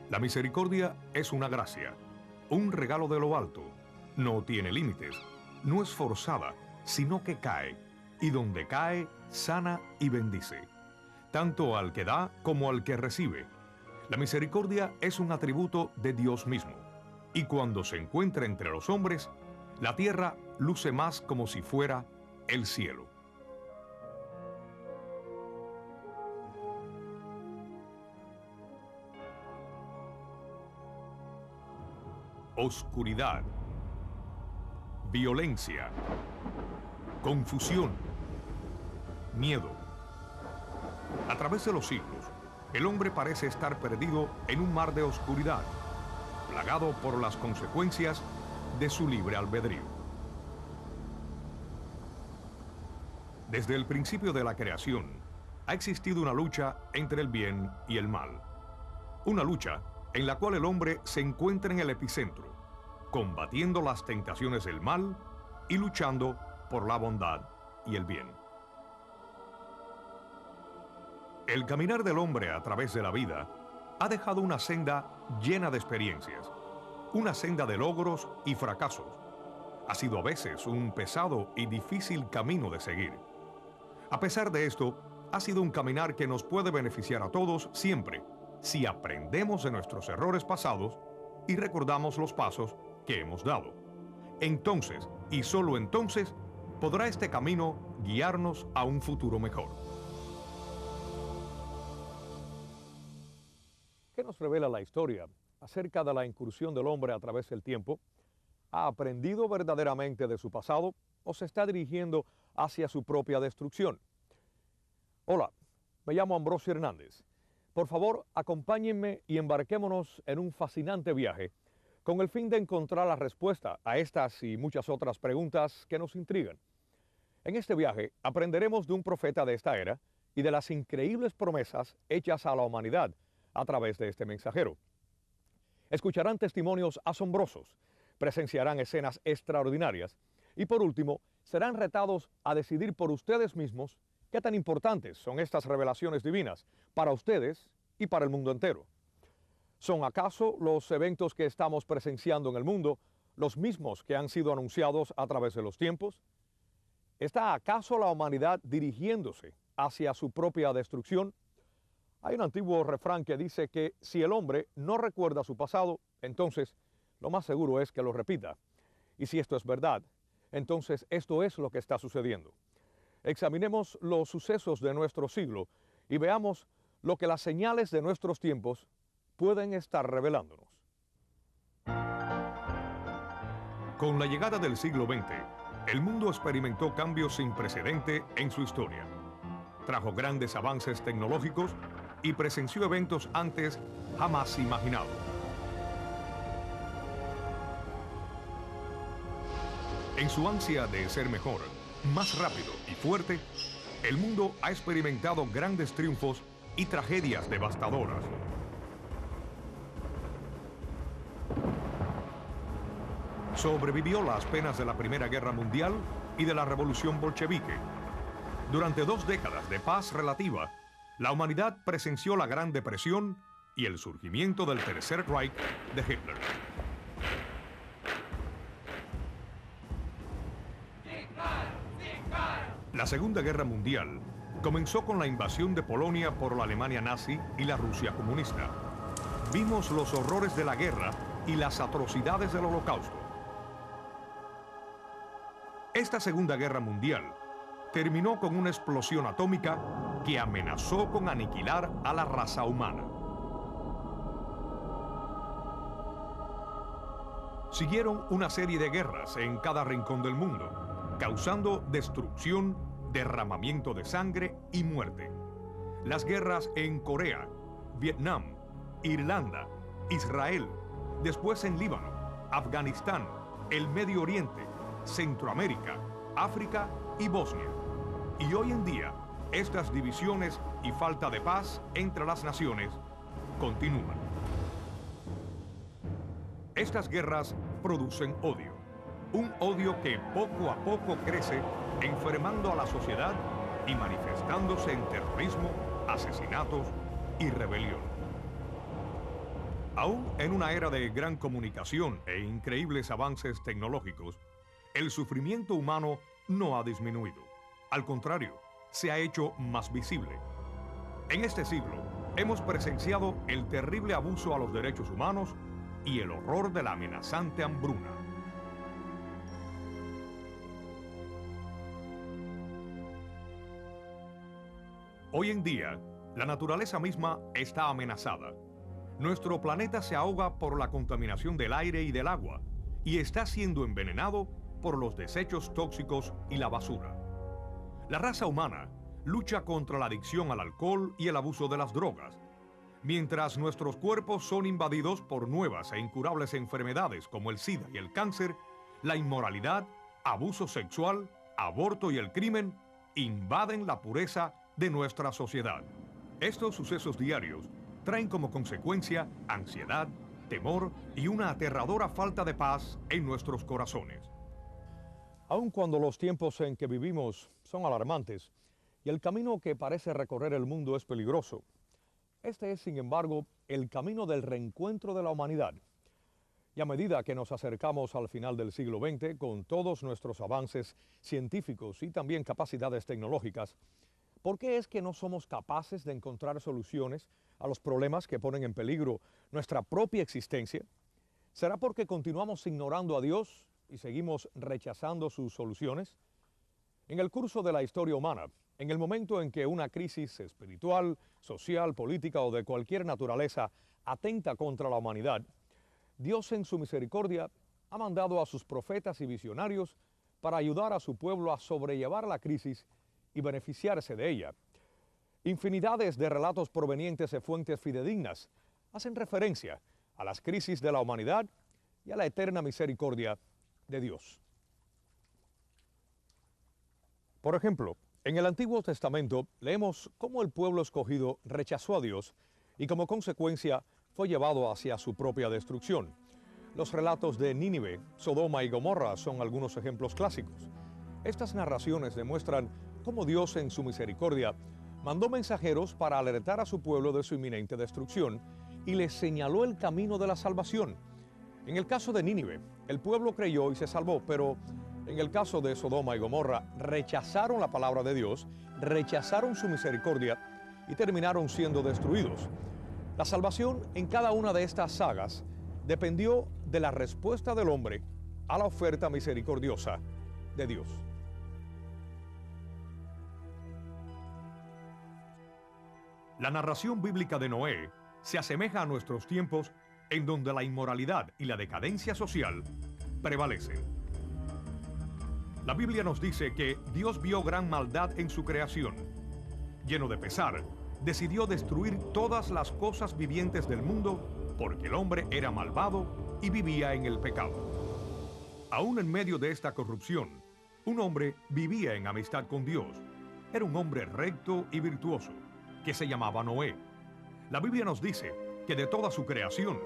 La misericordia es una gracia, un regalo de lo alto. No tiene límites, no es forzada, sino que cae, y donde cae, sana y bendice, tanto al que da como al que recibe. La misericordia es un atributo de Dios mismo, y cuando se encuentra entre los hombres, la tierra luce más como si fuera el cielo. Oscuridad, violencia, confusión, miedo. A través de los siglos, el hombre parece estar perdido en un mar de oscuridad, plagado por las consecuencias de su libre albedrío. Desde el principio de la creación, ha existido una lucha entre el bien y el mal. Una lucha en la cual el hombre se encuentra en el epicentro, combatiendo las tentaciones del mal y luchando por la bondad y el bien. El caminar del hombre a través de la vida ha dejado una senda llena de experiencias, una senda de logros y fracasos. Ha sido a veces un pesado y difícil camino de seguir. A pesar de esto, ha sido un caminar que nos puede beneficiar a todos siempre, si aprendemos de nuestros errores pasados y recordamos los pasos que hemos dado. Entonces, y solo entonces, podrá este camino guiarnos a un futuro mejor. ¿Qué nos revela la historia acerca de la incursión del hombre a través del tiempo? ¿Ha aprendido verdaderamente de su pasado o se está dirigiendo hacia su propia destrucción? Hola, me llamo Ambrosio Hernández. Por favor, acompáñenme y embarquémonos en un fascinante viaje con el fin de encontrar la respuesta a estas y muchas otras preguntas que nos intrigan. En este viaje aprenderemos de un profeta de esta era y de las increíbles promesas hechas a la humanidad a través de este mensajero. Escucharán testimonios asombrosos, presenciarán escenas extraordinarias y por último, serán retados a decidir por ustedes mismos qué tan importantes son estas revelaciones divinas para ustedes y para el mundo entero. ¿Son acaso los eventos que estamos presenciando en el mundo los mismos que han sido anunciados a través de los tiempos? ¿Está acaso la humanidad dirigiéndose hacia su propia destrucción? Hay un antiguo refrán que dice que si el hombre no recuerda su pasado, entonces lo más seguro es que lo repita. Y si esto es verdad, entonces esto es lo que está sucediendo. Examinemos los sucesos de nuestro siglo y veamos lo que las señales de nuestros tiempos pueden estar revelándonos. Con la llegada del siglo XX, el mundo experimentó cambios sin precedente en su historia. Trajo grandes avances tecnológicos y presenció eventos antes jamás imaginados. En su ansia de ser mejor, más rápido y fuerte, el mundo ha experimentado grandes triunfos y tragedias devastadoras. Sobrevivió las penas de la Primera Guerra Mundial y de la Revolución Bolchevique. Durante 2 décadas de paz relativa, la humanidad presenció la Gran Depresión y el surgimiento del Tercer Reich de Hitler. La Segunda Guerra Mundial comenzó con la invasión de Polonia por la Alemania nazi y la Rusia comunista. Vimos los horrores de la guerra y las atrocidades del Holocausto. Esta Segunda Guerra Mundial terminó con una explosión atómica que amenazó con aniquilar a la raza humana. Siguieron una serie de guerras en cada rincón del mundo, causando destrucción, derramamiento de sangre y muerte. Las guerras en Corea, Vietnam, Irlanda, Israel, después en Líbano, Afganistán, el Medio Oriente, Centroamérica, África y Bosnia. Y hoy en día, estas divisiones y falta de paz entre las naciones continúan. Estas guerras producen odio, un odio que poco a poco crece, enfermando a la sociedad y manifestándose en terrorismo, asesinatos y rebelión. Aún en una era de gran comunicación e increíbles avances tecnológicos, el sufrimiento humano no ha disminuido. Al contrario, se ha hecho más visible. En este siglo, hemos presenciado el terrible abuso a los derechos humanos y el horror de la amenazante hambruna. Hoy en día, la naturaleza misma está amenazada. Nuestro planeta se ahoga por la contaminación del aire y del agua y está siendo envenenado por los desechos tóxicos y la basura. La raza humana lucha contra la adicción al alcohol y el abuso de las drogas, mientras nuestros cuerpos son invadidos por nuevas e incurables enfermedades como el SIDA y el cáncer. La inmoralidad, abuso sexual, aborto y el crimen invaden la pureza de nuestra sociedad. Estos sucesos diarios traen como consecuencia ansiedad, temor y una aterradora falta de paz en nuestros corazones. Aun cuando los tiempos en que vivimos son alarmantes y el camino que parece recorrer el mundo es peligroso, este es, sin embargo, el camino del reencuentro de la humanidad. Y a medida que nos acercamos al final del siglo XX, con todos nuestros avances científicos y también capacidades tecnológicas, ¿por qué es que no somos capaces de encontrar soluciones a los problemas que ponen en peligro nuestra propia existencia? ¿Será porque continuamos ignorando a Dios y seguimos rechazando sus soluciones? En el curso de la historia humana, en el momento en que una crisis espiritual, social, política o de cualquier naturaleza atenta contra la humanidad, Dios en su misericordia ha mandado a sus profetas y visionarios para ayudar a su pueblo a sobrellevar la crisis y beneficiarse de ella. Infinidades de relatos provenientes de fuentes fidedignas hacen referencia a las crisis de la humanidad y a la eterna misericordia de Dios. Por ejemplo, en el Antiguo Testamento leemos cómo el pueblo escogido rechazó a Dios y como consecuencia fue llevado hacia su propia destrucción. Los relatos de Nínive, Sodoma y Gomorra son algunos ejemplos clásicos. Estas narraciones demuestran cómo Dios en su misericordia mandó mensajeros para alertar a su pueblo de su inminente destrucción y les señaló el camino de la salvación. En el caso de Nínive, el pueblo creyó y se salvó, pero en el caso de Sodoma y Gomorra rechazaron la palabra de Dios, rechazaron su misericordia y terminaron siendo destruidos. La salvación en cada una de estas sagas dependió de la respuesta del hombre a la oferta misericordiosa de Dios. La narración bíblica de Noé se asemeja a nuestros tiempos, en donde la inmoralidad y la decadencia social prevalecen. La Biblia nos dice que Dios vio gran maldad en su creación. Lleno de pesar, decidió destruir todas las cosas vivientes del mundo porque el hombre era malvado y vivía en el pecado. Aún en medio de esta corrupción, un hombre vivía en amistad con Dios. Era un hombre recto y virtuoso, que se llamaba Noé. La Biblia nos dice que de toda su creación,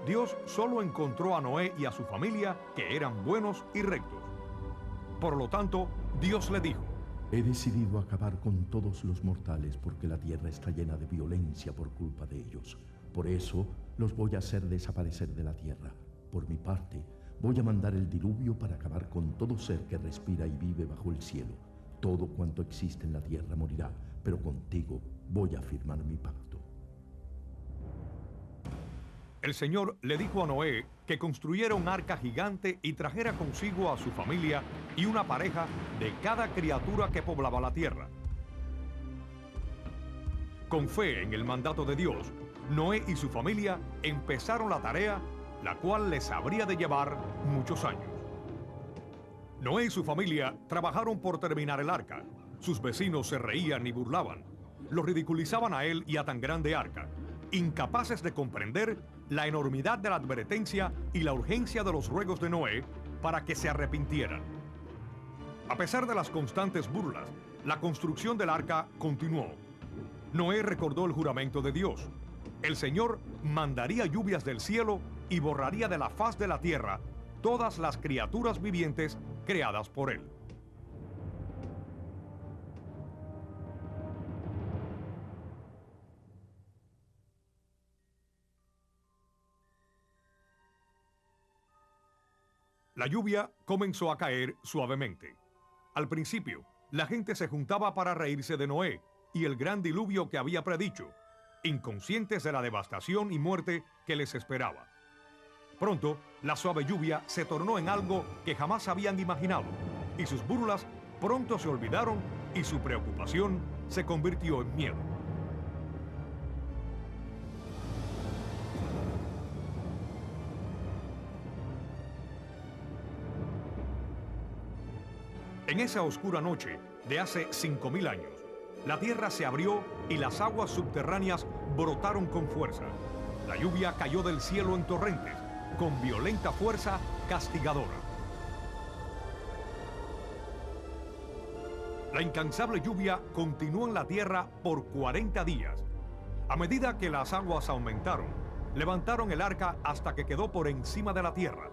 Dios solo encontró a Noé y a su familia que eran buenos y rectos. Por lo tanto, Dios le dijo: He decidido acabar con todos los mortales porque la tierra está llena de violencia por culpa de ellos. Por eso los voy a hacer desaparecer de la tierra. Por mi parte, voy a mandar el diluvio para acabar con todo ser que respira y vive bajo el cielo. Todo cuanto existe en la tierra morirá, pero contigo voy a firmar mi pacto. El Señor le dijo a Noé que construyera un arca gigante y trajera consigo a su familia y una pareja de cada criatura que poblaba la tierra. Con fe en el mandato de Dios, Noé y su familia empezaron la tarea, la cual les habría de llevar muchos años. Noé y su familia trabajaron por terminar el arca. Sus vecinos se reían y burlaban. Lo ridiculizaban a él y a tan grande arca, incapaces de comprender la enormidad de la advertencia y la urgencia de los ruegos de Noé para que se arrepintieran. A pesar de las constantes burlas, la construcción del arca continuó. Noé recordó el juramento de Dios. El Señor mandaría lluvias del cielo y borraría de la faz de la tierra todas las criaturas vivientes creadas por él. La lluvia comenzó a caer suavemente. Al principio, la gente se juntaba para reírse de Noé y el gran diluvio que había predicho, inconscientes de la devastación y muerte que les esperaba. Pronto, la suave lluvia se tornó en algo que jamás habían imaginado, y sus burlas pronto se olvidaron y su preocupación se convirtió en miedo. En esa oscura noche de hace 5000 años, la tierra se abrió y las aguas subterráneas brotaron con fuerza. La lluvia cayó del cielo en torrentes, con violenta fuerza castigadora. La incansable lluvia continuó en la tierra por 40 días. A medida que las aguas aumentaron, levantaron el arca hasta que quedó por encima de la tierra.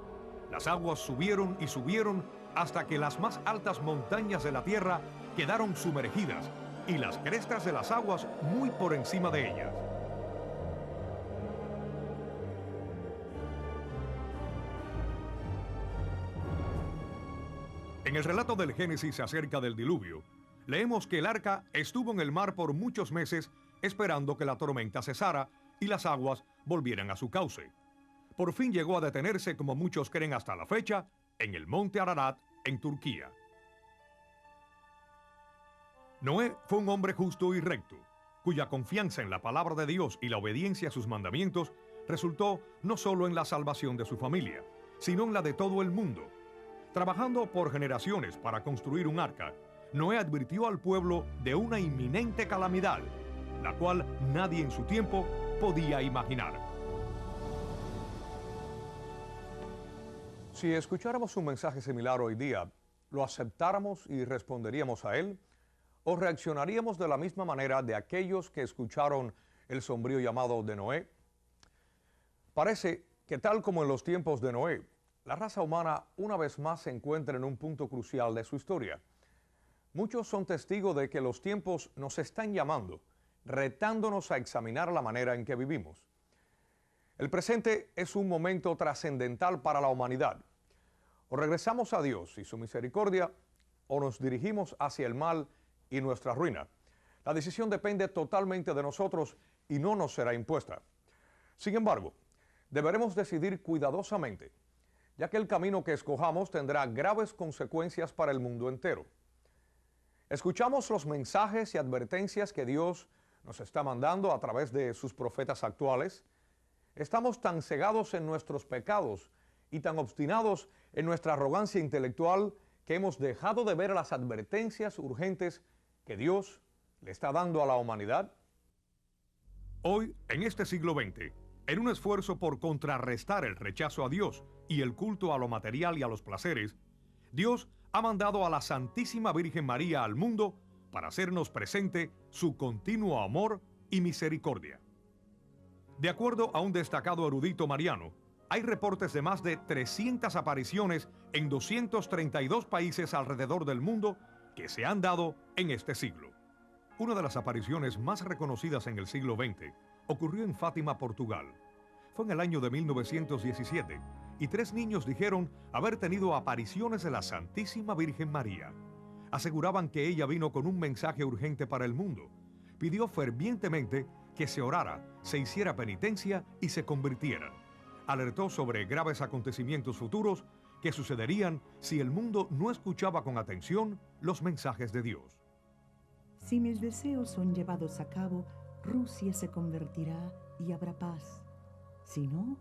Las aguas subieron y subieron hasta que las más altas montañas de la tierra quedaron sumergidas y las crestas de las aguas muy por encima de ellas. En el relato del Génesis acerca del diluvio, leemos que el arca estuvo en el mar por muchos meses esperando que la tormenta cesara y las aguas volvieran a su cauce. Por fin llegó a detenerse, como muchos creen hasta la fecha, en el monte Ararat, en Turquía. Noé fue un hombre justo y recto, cuya confianza en la palabra de Dios y la obediencia a sus mandamientos resultó no solo en la salvación de su familia, sino en la de todo el mundo. Trabajando por generaciones para construir un arca, Noé advirtió al pueblo de una inminente calamidad, la cual nadie en su tiempo podía imaginar. Si escucháramos un mensaje similar hoy día, ¿lo aceptáramos y responderíamos a él? ¿O reaccionaríamos de la misma manera de aquellos que escucharon el sombrío llamado de Noé? Parece que tal como en los tiempos de Noé, la raza humana una vez más se encuentra en un punto crucial de su historia. Muchos son testigos de que los tiempos nos están llamando, retándonos a examinar la manera en que vivimos. El presente es un momento trascendental para la humanidad. O regresamos a Dios y su misericordia, o nos dirigimos hacia el mal y nuestra ruina. La decisión depende totalmente de nosotros y no nos será impuesta. Sin embargo, deberemos decidir cuidadosamente, ya que el camino que escojamos tendrá graves consecuencias para el mundo entero. Escuchamos los mensajes y advertencias que Dios nos está mandando a través de sus profetas actuales. Estamos tan cegados en nuestros pecados y tan obstinados en nuestra arrogancia intelectual que hemos dejado de ver las advertencias urgentes que Dios le está dando a la humanidad. Hoy, en este siglo XX, en un esfuerzo por contrarrestar el rechazo a Dios y el culto a lo material y a los placeres, Dios ha mandado a la Santísima Virgen María al mundo para hacernos presente su continuo amor y misericordia. De acuerdo a un destacado erudito mariano, hay reportes de más de 300 apariciones en 232 países alrededor del mundo que se han dado en este siglo. Una de las apariciones más reconocidas en el siglo XX ocurrió en Fátima, Portugal. Fue en el año de 1917 y 3 niños dijeron haber tenido apariciones de la Santísima Virgen María. Aseguraban que ella vino con un mensaje urgente para el mundo. Pidió fervientemente que se orara, se hiciera penitencia y se convirtieran. Alertó sobre graves acontecimientos futuros que sucederían si el mundo no escuchaba con atención los mensajes de Dios. Si mis deseos son llevados a cabo, Rusia se convertirá y habrá paz. Si no,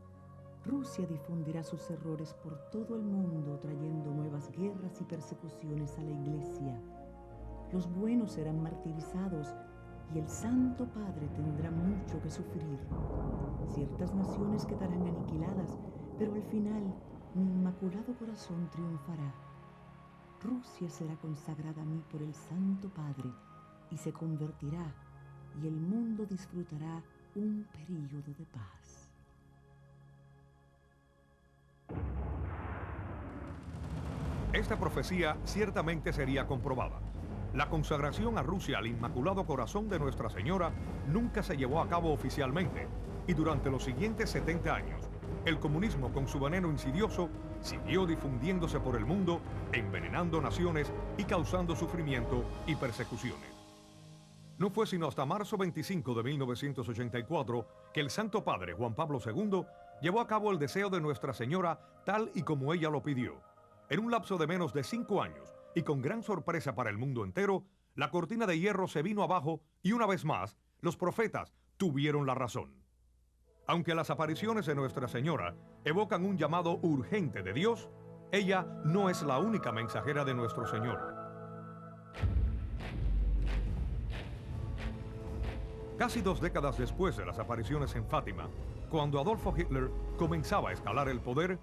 Rusia difundirá sus errores por todo el mundo, trayendo nuevas guerras y persecuciones a la Iglesia. Los buenos serán martirizados y el Santo Padre tendrá mucho que sufrir. Ciertas naciones quedarán aniquiladas, pero al final mi inmaculado corazón triunfará. Rusia será consagrada a mí por el Santo Padre y se convertirá, y el mundo disfrutará un período de paz. Esta profecía ciertamente sería comprobada. La consagración a Rusia al Inmaculado Corazón de Nuestra Señora nunca se llevó a cabo oficialmente, y durante los siguientes 70 años, el comunismo con su veneno insidioso siguió difundiéndose por el mundo, envenenando naciones y causando sufrimiento y persecuciones. No fue sino hasta marzo 25 de 1984 que el Santo Padre Juan Pablo II llevó a cabo el deseo de Nuestra Señora tal y como ella lo pidió. En un lapso de menos de 5 años y con gran sorpresa para el mundo entero, la cortina de hierro se vino abajo y una vez más, los profetas tuvieron la razón. Aunque las apariciones de Nuestra Señora evocan un llamado urgente de Dios, ella no es la única mensajera de nuestro Señor. Casi 2 décadas después de las apariciones en Fátima, cuando Adolfo Hitler comenzaba a escalar el poder,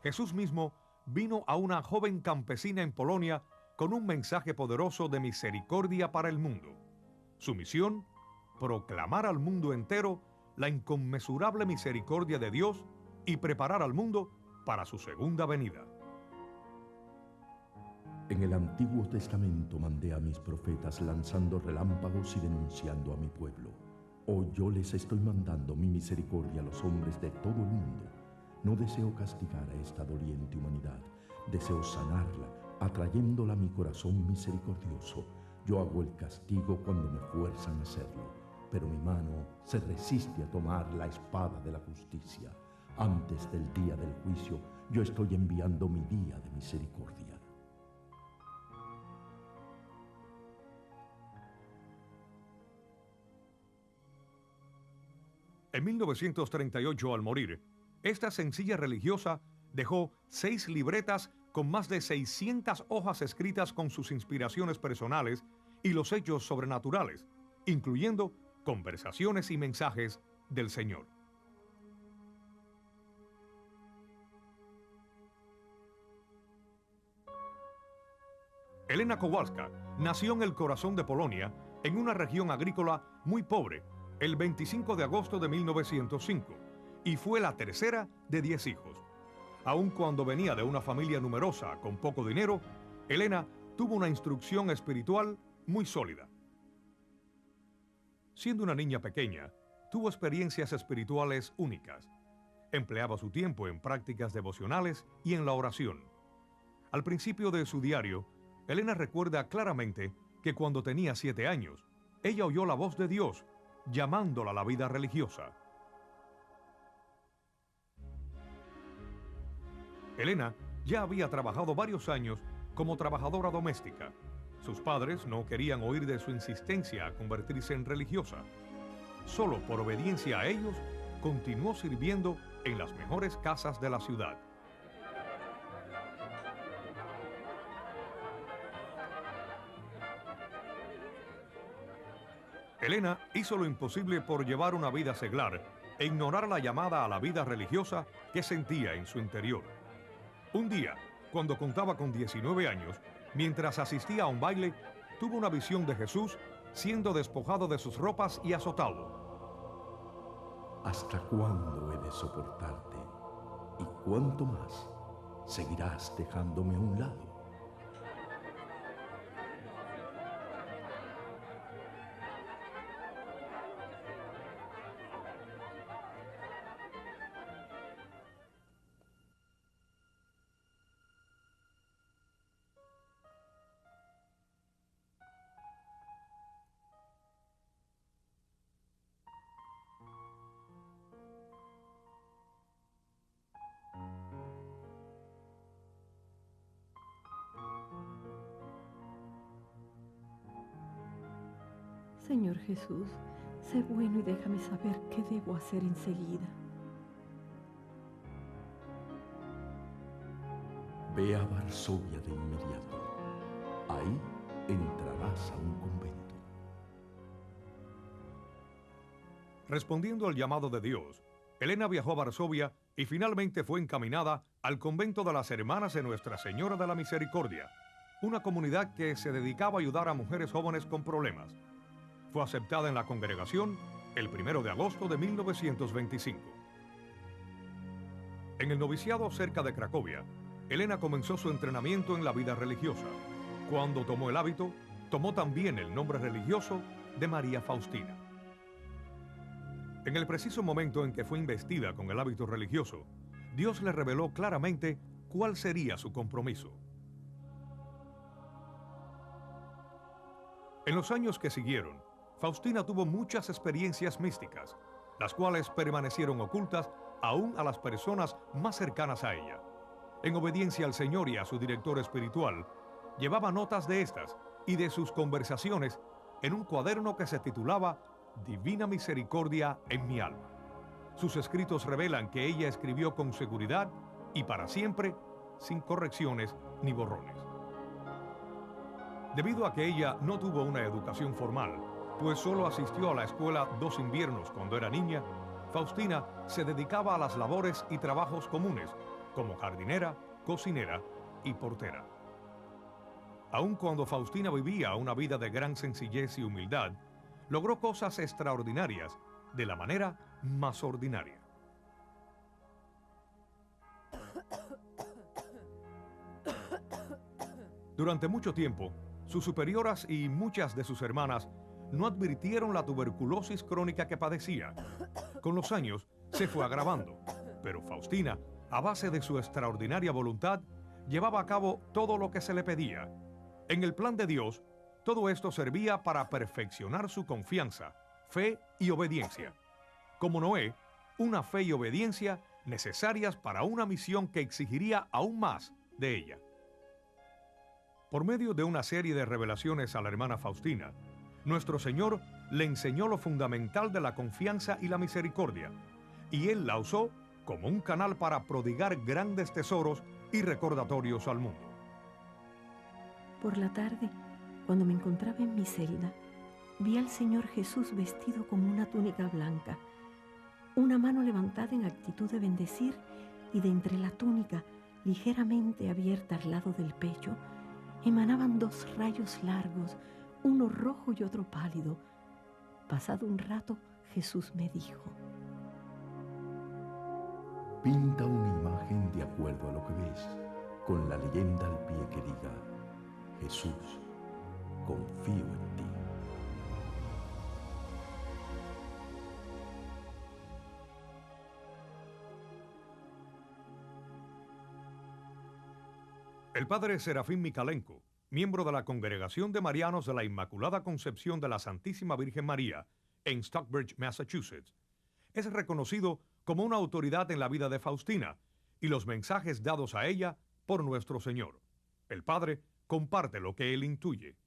Jesús mismo vino a una joven campesina en Polonia con un mensaje poderoso de misericordia para el mundo. Su misión, proclamar al mundo entero la inconmensurable misericordia de Dios y preparar al mundo para su segunda venida. En el Antiguo Testamento mandé a mis profetas lanzando relámpagos y denunciando a mi pueblo. Hoy yo les estoy mandando mi misericordia a los hombres de todo el mundo. No deseo castigar a esta doliente humanidad, deseo sanarla, atrayéndola a mi corazón misericordioso. Yo hago el castigo cuando me fuerzan a hacerlo, pero mi mano se resiste a tomar la espada de la justicia. Antes del día del juicio, yo estoy enviando mi día de misericordia. En 1938, al morir, esta sencilla religiosa dejó 6 libretas con más de 600 hojas escritas con sus inspiraciones personales y los hechos sobrenaturales, incluyendo conversaciones y mensajes del Señor. Elena Kowalska nació en el corazón de Polonia, en una región agrícola muy pobre, el 25 de agosto de 1905, y fue la tercera de 10 hijos. Aun cuando venía de una familia numerosa con poco dinero, Elena tuvo una instrucción espiritual muy sólida. Siendo una niña pequeña, tuvo experiencias espirituales únicas. Empleaba su tiempo en prácticas devocionales y en la oración. Al principio de su diario, Elena recuerda claramente que cuando tenía 7 años, ella oyó la voz de Dios llamándola a la vida religiosa. Elena ya había trabajado varios años como trabajadora doméstica. Sus padres no querían oír de su insistencia a convertirse en religiosa. Solo por obediencia a ellos, continuó sirviendo en las mejores casas de la ciudad. Elena hizo lo imposible por llevar una vida seglar e ignorar la llamada a la vida religiosa que sentía en su interior. Un día, cuando contaba con 19 años, mientras asistía a un baile, tuvo una visión de Jesús siendo despojado de sus ropas y azotado. ¿Hasta cuándo he de soportarte? ¿Y cuánto más? ¿Seguirás dejándome a un lado? Señor Jesús, sé bueno y déjame saber qué debo hacer enseguida. Ve a Varsovia de inmediato. Ahí entrarás a un convento. Respondiendo al llamado de Dios, Elena viajó a Varsovia y finalmente fue encaminada al convento de las Hermanas de Nuestra Señora de la Misericordia, una comunidad que se dedicaba a ayudar a mujeres jóvenes con problemas. Fue aceptada en la congregación el 1 de agosto de 1925. En el noviciado cerca de Cracovia, Elena comenzó su entrenamiento en la vida religiosa. Cuando tomó el hábito, tomó también el nombre religioso de María Faustina. En el preciso momento en que fue investida con el hábito religioso, Dios le reveló claramente cuál sería su compromiso. En los años que siguieron, Faustina tuvo muchas experiencias místicas, las cuales permanecieron ocultas aún a las personas más cercanas a ella. En obediencia al Señor y a su director espiritual, llevaba notas de estas y de sus conversaciones en un cuaderno que se titulaba Divina Misericordia en mi alma. Sus escritos revelan que ella escribió con seguridad y para siempre, sin correcciones ni borrones. Debido a que ella no tuvo una educación formal, pues solo asistió a la escuela 2 inviernos cuando era niña, Faustina se dedicaba a las labores y trabajos comunes, como jardinera, cocinera y portera. Aun cuando Faustina vivía una vida de gran sencillez y humildad, logró cosas extraordinarias de la manera más ordinaria. Durante mucho tiempo, sus superioras y muchas de sus hermanas no advirtieron la tuberculosis crónica que padecía. Con los años se fue agravando, pero Faustina, a base de su extraordinaria voluntad, llevaba a cabo todo lo que se le pedía. En el plan de Dios, todo esto servía para perfeccionar su confianza, fe y obediencia. Como Noé, una fe y obediencia necesarias para una misión que exigiría aún más de ella. Por medio de una serie de revelaciones a la hermana Faustina, nuestro Señor le enseñó lo fundamental de la confianza y la misericordia, y Él la usó como un canal para prodigar grandes tesoros y recordatorios al mundo. Por la tarde, cuando me encontraba en mi celda, vi al Señor Jesús vestido con una túnica blanca, una mano levantada en actitud de bendecir, y de entre la túnica, ligeramente abierta al lado del pecho, emanaban 2 rayos largos, uno rojo y otro pálido. Pasado un rato, Jesús me dijo: Pinta una imagen de acuerdo a lo que ves, con la leyenda al pie que diga: Jesús, confío en ti. El padre Serafín Micalenko, miembro de la Congregación de Marianos de la Inmaculada Concepción de la Santísima Virgen María en Stockbridge, Massachusetts, es reconocido como una autoridad en la vida de Faustina y los mensajes dados a ella por nuestro Señor. El padre comparte lo que él intuye.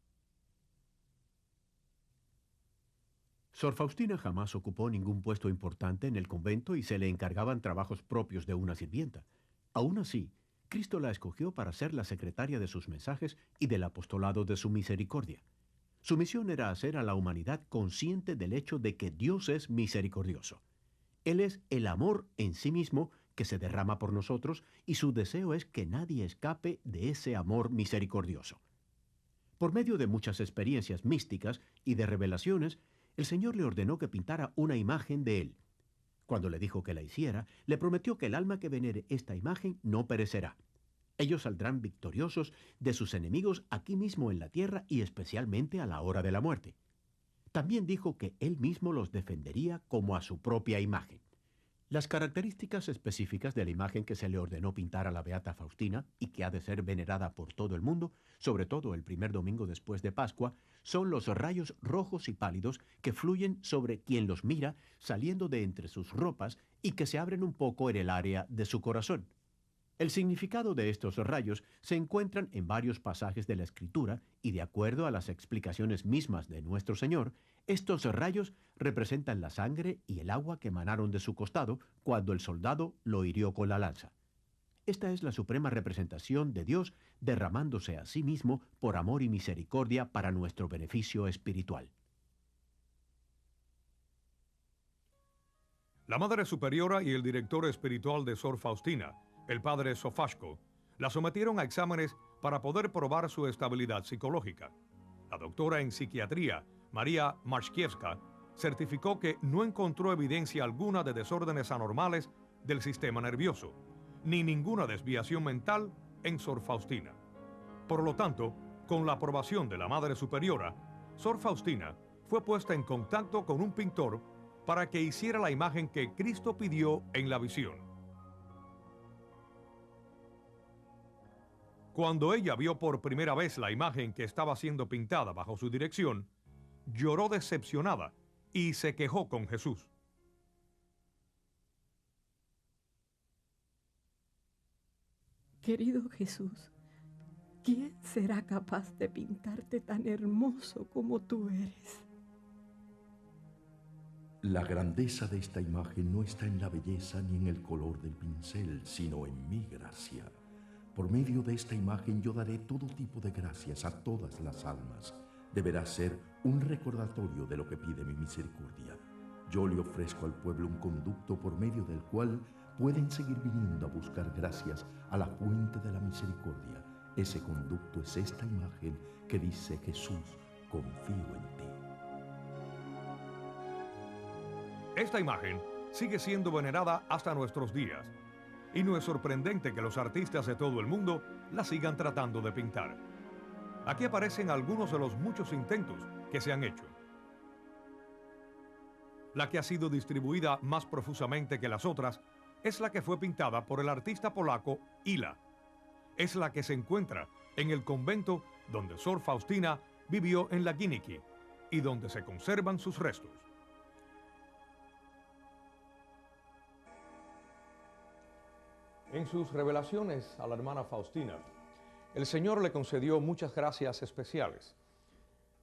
Sor Faustina jamás ocupó ningún puesto importante en el convento y se le encargaban trabajos propios de una sirvienta. Aún así, Cristo la escogió para ser la secretaria de sus mensajes y del apostolado de su misericordia. Su misión era hacer a la humanidad consciente del hecho de que Dios es misericordioso. Él es el amor en sí mismo que se derrama por nosotros, y su deseo es que nadie escape de ese amor misericordioso. Por medio de muchas experiencias místicas y de revelaciones, el Señor le ordenó que pintara una imagen de Él. Cuando le dijo que la hiciera, le prometió que el alma que venere esta imagen no perecerá. Ellos saldrán victoriosos de sus enemigos aquí mismo en la tierra y especialmente a la hora de la muerte. También dijo que Él mismo los defendería como a su propia imagen. Las características específicas de la imagen que se le ordenó pintar a la beata Faustina y que ha de ser venerada por todo el mundo, sobre todo el primer domingo después de Pascua, son los rayos rojos y pálidos que fluyen sobre quien los mira saliendo de entre sus ropas y que se abren un poco en el área de su corazón. El significado de estos rayos se encuentran en varios pasajes de la Escritura y, de acuerdo a las explicaciones mismas de nuestro Señor, estos rayos representan la sangre y el agua que emanaron de su costado cuando el soldado lo hirió con la lanza. Esta es la suprema representación de Dios derramándose a sí mismo por amor y misericordia para nuestro beneficio espiritual. La Madre Superiora y el director espiritual de Sor Faustina, el padre Sofashko, la sometieron a exámenes para poder probar su estabilidad psicológica. La doctora en psiquiatría, María Marszkiewska, certificó que no encontró evidencia alguna de desórdenes anormales del sistema nervioso, ni ninguna desviación mental en Sor Faustina. Por lo tanto, con la aprobación de la Madre Superiora, Sor Faustina fue puesta en contacto con un pintor para que hiciera la imagen que Cristo pidió en la visión. Cuando ella vio por primera vez la imagen que estaba siendo pintada bajo su dirección, lloró decepcionada y se quejó con Jesús. Querido Jesús, ¿quién será capaz de pintarte tan hermoso como tú eres? La grandeza de esta imagen no está en la belleza ni en el color del pincel, sino en mi gracia. Por medio de esta imagen yo daré todo tipo de gracias a todas las almas. Deberá ser un recordatorio de lo que pide mi misericordia. Yo le ofrezco al pueblo un conducto por medio del cual pueden seguir viniendo a buscar gracias a la fuente de la misericordia. Ese conducto es esta imagen que dice: Jesús, confío en ti. Esta imagen sigue siendo venerada hasta nuestros días, y no es sorprendente que los artistas de todo el mundo la sigan tratando de pintar. Aquí aparecen algunos de los muchos intentos que se han hecho. La que ha sido distribuida más profusamente que las otras es la que fue pintada por el artista polaco Ila. Es la que se encuentra en el convento donde Sor Faustina vivió en la Ginici y donde se conservan sus restos. En sus revelaciones a la hermana Faustina, el Señor le concedió muchas gracias especiales.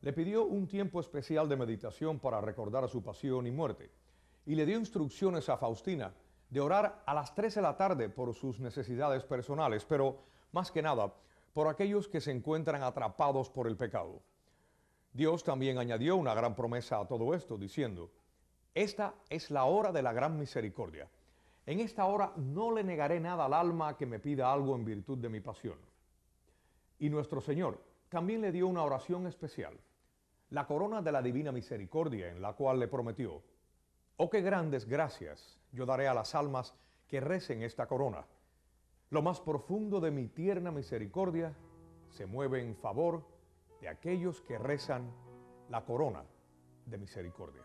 Le pidió un tiempo especial de meditación para recordar su pasión y muerte, y le dio instrucciones a Faustina de orar a las 3 de la tarde por sus necesidades personales, pero más que nada por aquellos que se encuentran atrapados por el pecado. Dios también añadió una gran promesa a todo esto, diciendo: esta es la hora de la gran misericordia. En esta hora no le negaré nada al alma que me pida algo en virtud de mi pasión. Y nuestro Señor también le dio una oración especial, la corona de la divina misericordia, en la cual le prometió: oh, qué grandes gracias yo daré a las almas que recen esta corona. Lo más profundo de mi tierna misericordia se mueve en favor de aquellos que rezan la corona de misericordia.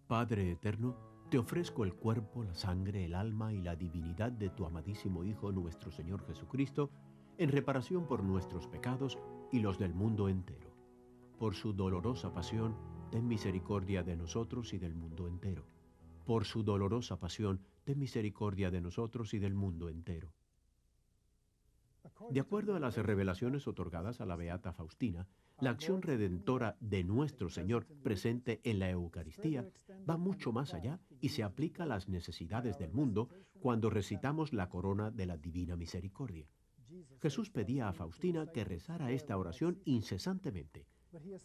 Padre eterno, te ofrezco el cuerpo, la sangre, el alma y la divinidad de tu amadísimo Hijo, nuestro Señor Jesucristo, en reparación por nuestros pecados y los del mundo entero. Por su dolorosa pasión, ten misericordia de nosotros y del mundo entero. Por su dolorosa pasión, ten misericordia de nosotros y del mundo entero. De acuerdo a las revelaciones otorgadas a la Beata Faustina, la acción redentora de nuestro Señor presente en la Eucaristía va mucho más allá y se aplica a las necesidades del mundo cuando recitamos la corona de la Divina Misericordia. Jesús pedía a Faustina que rezara esta oración incesantemente,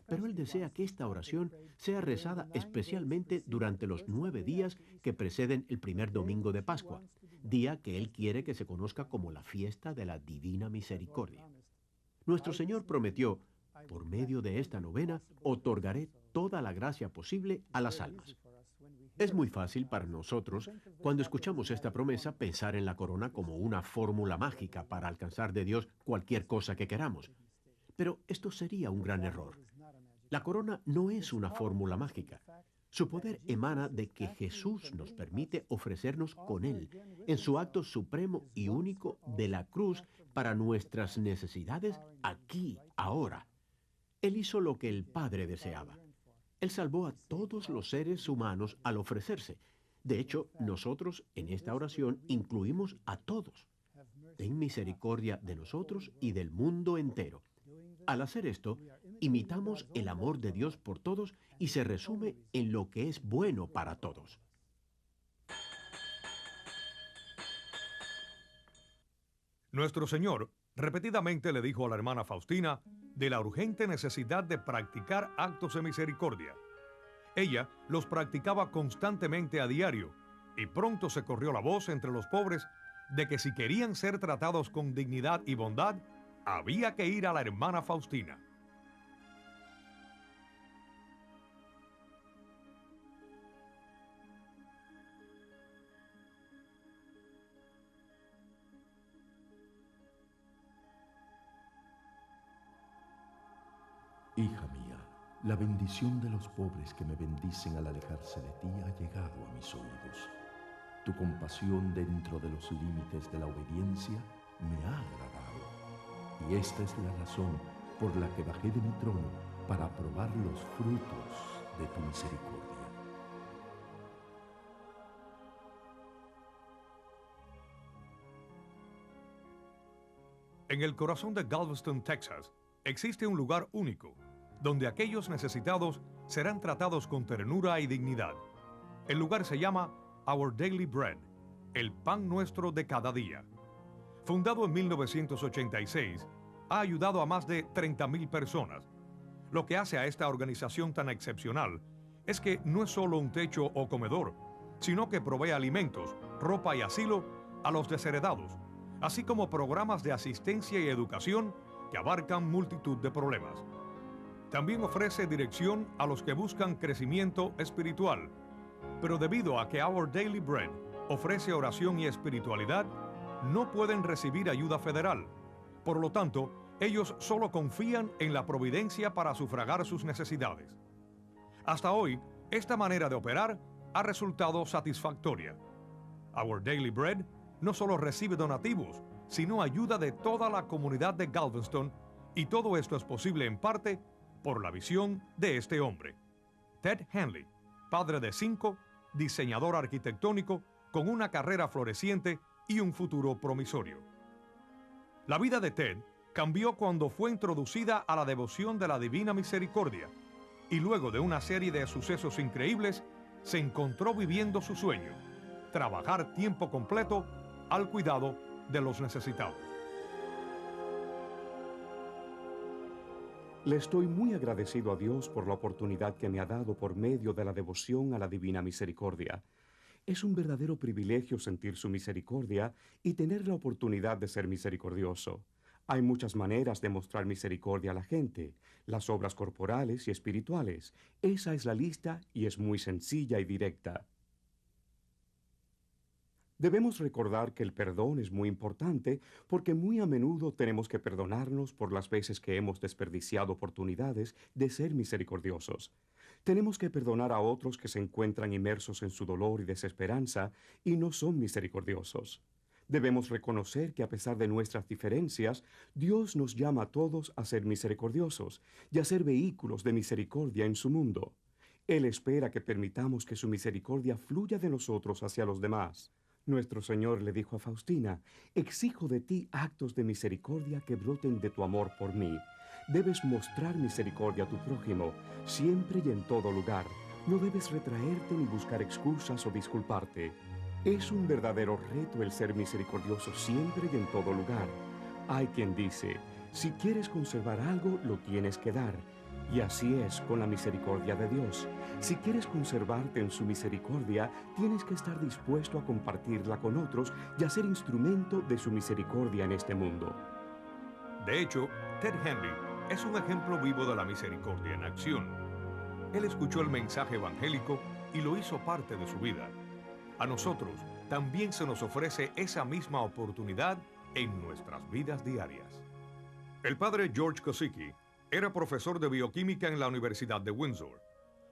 pero Él desea que esta oración sea rezada especialmente durante los 9 días que preceden el primer domingo de Pascua, día que Él quiere que se conozca como la fiesta de la Divina Misericordia. Nuestro Señor prometió: por medio de esta novena, otorgaré toda la gracia posible a las almas. Es muy fácil para nosotros, cuando escuchamos esta promesa, pensar en la corona como una fórmula mágica para alcanzar de Dios cualquier cosa que queramos. Pero esto sería un gran error. La corona no es una fórmula mágica. Su poder emana de que Jesús nos permite ofrecernos con Él, en su acto supremo y único de la cruz, para nuestras necesidades aquí, ahora. Él hizo lo que el Padre deseaba. Él salvó a todos los seres humanos al ofrecerse. De hecho, nosotros en esta oración incluimos a todos. Ten misericordia de nosotros y del mundo entero. Al hacer esto, imitamos el amor de Dios por todos y se resume en lo que es bueno para todos. Nuestro Señor repetidamente le dijo a la hermana Faustina de la urgente necesidad de practicar actos de misericordia. Ella los practicaba constantemente a diario, y pronto se corrió la voz entre los pobres de que si querían ser tratados con dignidad y bondad, había que ir a la hermana Faustina. Hija mía, la bendición de los pobres que me bendicen al alejarse de ti ha llegado a mis oídos. Tu compasión dentro de los límites de la obediencia me ha agradado. Y esta es la razón por la que bajé de mi trono para probar los frutos de tu misericordia. En el corazón de Galveston, Texas, existe un lugar único, donde aquellos necesitados serán tratados con ternura y dignidad. El lugar se llama Our Daily Bread, el pan nuestro de cada día. Fundado en 1986, ha ayudado a más de 30,000 personas. Lo que hace a esta organización tan excepcional es que no es solo un techo o comedor, sino que provee alimentos, ropa y asilo a los desheredados, así como programas de asistencia y educación que abarcan multitud de problemas. También ofrece dirección a los que buscan crecimiento espiritual, pero debido a que Our Daily Bread ofrece oración y espiritualidad, no pueden recibir ayuda federal. Por lo tanto, ellos solo confían en la providencia para sufragar sus necesidades. Hasta hoy, esta manera de operar ha resultado satisfactoria. Our Daily Bread no solo recibe donativos, sino ayuda de toda la comunidad de Galveston, y todo esto es posible en parte por la visión de este hombre. Ted Henley, padre de 5, diseñador arquitectónico con una carrera floreciente y un futuro promisorio. La vida de Ted cambió cuando fue introducida a la devoción de la Divina Misericordia, y luego de una serie de sucesos increíbles, se encontró viviendo su sueño: trabajar tiempo completo al cuidado de los necesitados. Le estoy muy agradecido a Dios por la oportunidad que me ha dado por medio de la devoción a la Divina Misericordia. Es un verdadero privilegio sentir su misericordia y tener la oportunidad de ser misericordioso. Hay muchas maneras de mostrar misericordia a la gente, las obras corporales y espirituales. Esa es la lista y es muy sencilla y directa. Debemos recordar que el perdón es muy importante porque muy a menudo tenemos que perdonarnos por las veces que hemos desperdiciado oportunidades de ser misericordiosos. Tenemos que perdonar a otros que se encuentran inmersos en su dolor y desesperanza y no son misericordiosos. Debemos reconocer que a pesar de nuestras diferencias, Dios nos llama a todos a ser misericordiosos y a ser vehículos de misericordia en su mundo. Él espera que permitamos que su misericordia fluya de nosotros hacia los demás. Nuestro Señor le dijo a Faustina: exijo de ti actos de misericordia que broten de tu amor por mí. Debes mostrar misericordia a tu prójimo, siempre y en todo lugar. No debes retraerte ni buscar excusas o disculparte. Es un verdadero reto el ser misericordioso siempre y en todo lugar. Hay quien dice: si quieres conservar algo, lo tienes que dar. Y así es con la misericordia de Dios. Si quieres conservarte en su misericordia, tienes que estar dispuesto a compartirla con otros y a ser instrumento de su misericordia en este mundo. De hecho, Ted Henley es un ejemplo vivo de la misericordia en acción. Él escuchó el mensaje evangélico y lo hizo parte de su vida. A nosotros también se nos ofrece esa misma oportunidad en nuestras vidas diarias. El padre George Kosicki era profesor de bioquímica en la Universidad de Windsor.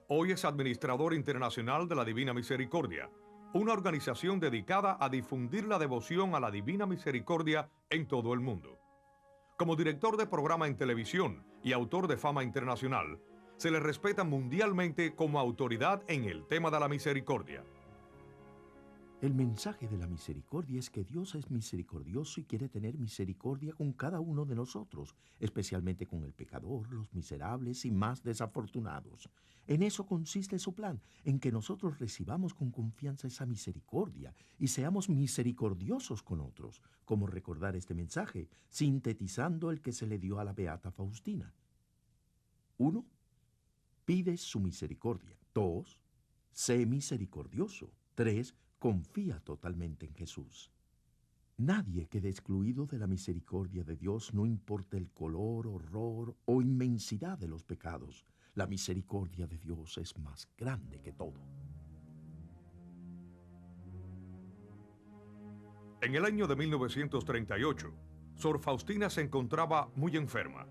Hoy es administrador internacional de la Divina Misericordia, una organización dedicada a difundir la devoción a la Divina Misericordia en todo el mundo. Como director de programa en televisión y autor de fama internacional, se le respeta mundialmente como autoridad en el tema de la misericordia. El mensaje de la misericordia es que Dios es misericordioso y quiere tener misericordia con cada uno de nosotros, especialmente con el pecador, los miserables y más desafortunados. En eso consiste su plan, en que nosotros recibamos con confianza esa misericordia y seamos misericordiosos con otros, como recordar este mensaje, sintetizando el que se le dio a la beata Faustina. 1. Pide su misericordia. 2. Sé misericordioso. 3. Confía totalmente en Jesús. Nadie quede excluido de la misericordia de Dios, no importa el color, horror o inmensidad de los pecados. La misericordia de Dios es más grande que todo. En el año de 1938, Sor Faustina se encontraba muy enferma.